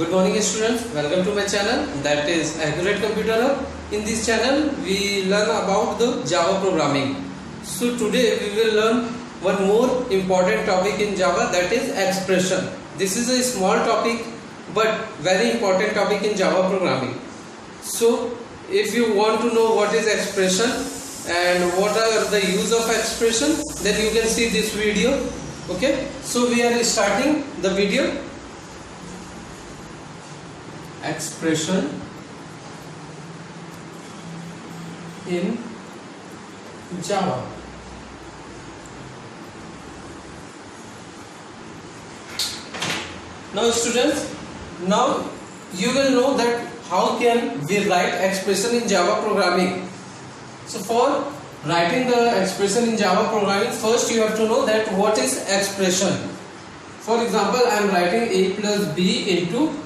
Good morning students, welcome to my channel, that is Accurate Computer Hub. In this channel we learn about the Java programming. So today we will learn one more important topic in Java, that is expression. This is a small topic but very important topic in Java programming. So if you want to know what is expression and what are the use of expression, then you can see this video. Okay, so we are starting the video. Expression in Java. Now students, now you will know that how can we write expression in Java programming. So for writing the expression in Java programming, first you have to know that what is expression. For example, I am writing a plus b into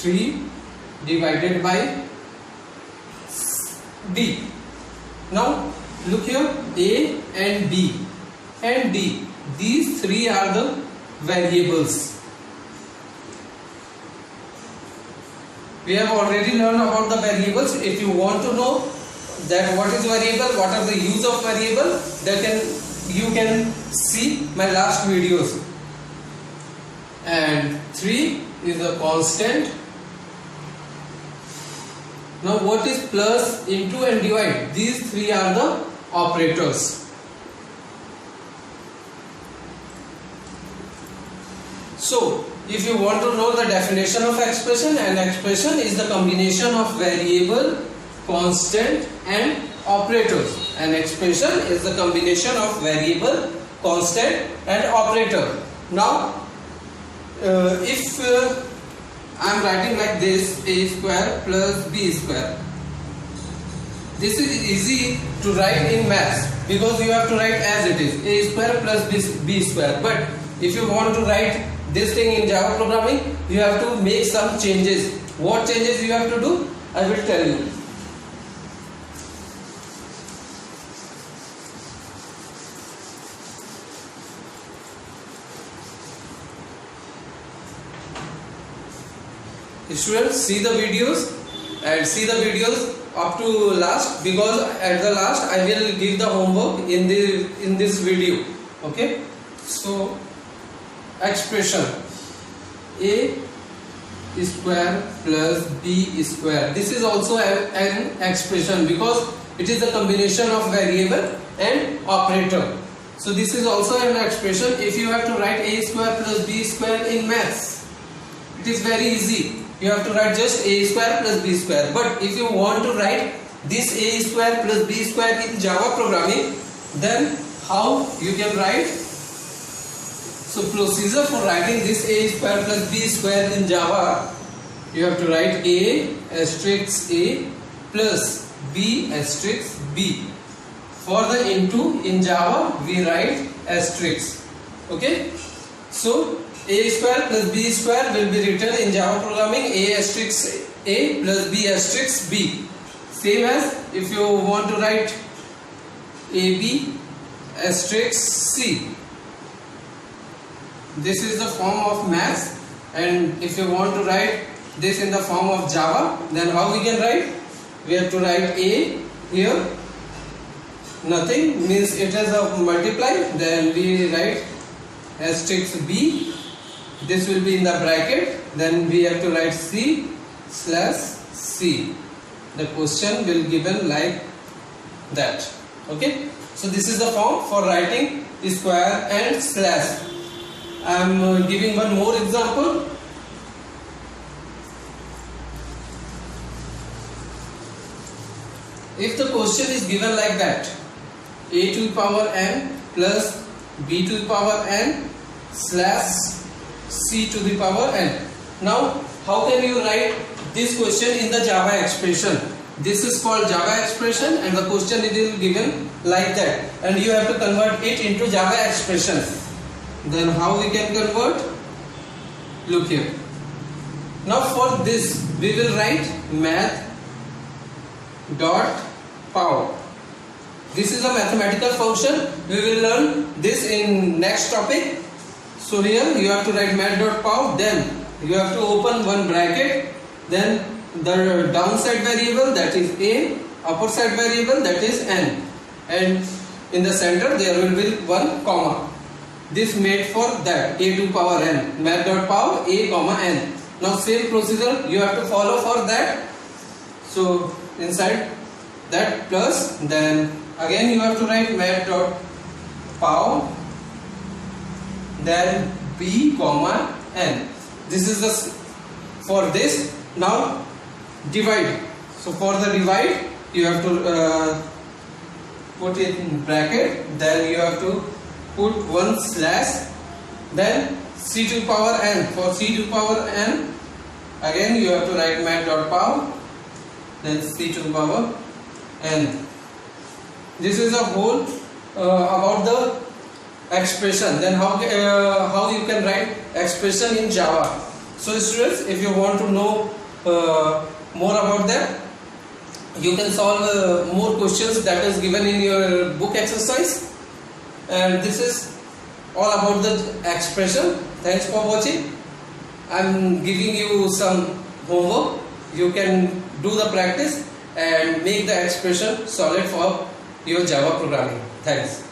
3 divided by d. Now look here, a and b and d, these three are the variables. We have already learned about the variables. If you want to know that what is variable, what are the use of variable, then you can see my last videos. And 3 is a constant. Now what is plus, into and divide? These three are the operators. So if you want to know the definition of expression, and expression is the combination of variable, constant and operators. An expression is the combination of variable, constant and operator. Now if I am writing like this, a square plus b square. This is easy to write in maths because you have to write as it is, a square plus b square. But if you want to write this thing in Java programming, you have to make some changes. What changes you have to do, I will tell you. Students, see the videos and see the videos up to last, because at the last I will give the homework in this video. Okay, so expression a square plus b square, this is also an expression because it is a combination of variable and operator. So this is also an expression. If you have to write a square plus b square in maths, it is very easy. You have to write just a square plus b square. But if you want to write this a square plus b square in Java programming, then how you can write? So procedure for writing this a square plus b square in Java, you have to write a asterisk a plus b asterisk b. For the into in Java we write asterisk. Okay, so a square plus b square will be written in Java programming a asterisk a plus b asterisk b. Same as if you want to write ab asterisk c. This is the form of maths, and if you want to write this in the form of Java, then how we can write? We have to write a here, nothing means it is a multiply, then we write asterisk b. This will be in the bracket, then we have to write c slash c. The question will given like that. Okay, so this is the form for writing square and slash. I am giving one more example. If the question is given like that, a to the power n plus b to the power n slash c to the power n. Now how can you write this question in the Java expression? This is called Java expression, and the question it is given like that, and you have to convert it into Java expression. Then how we can convert? Look here. Now for this we will write math dot power. This is a mathematical function. We will learn this in next topic. So here you have to write math.pow, then you have to open one bracket, then the downside variable, that is a, upper side variable, that is n, and in the center there will be one comma. This made for that a to power n, math.power a comma n. Now same procedure you have to follow for that. So inside that plus, then again you have to write math.power, then b comma n. This is the for this. Now divide. So for the divide you have to put it in bracket, then you have to put one slash, then c to power n. For c to power n, again you have to write math.power, then c to power n. This is a whole about the expression. Then how you can write expression in Java. So students, if you want to know more about that, you can solve more questions that is given in your book exercise. And this is all about the expression. Thanks for watching. I am giving you some homework. You can do the practice and make the expression solid for your Java programming. Thanks.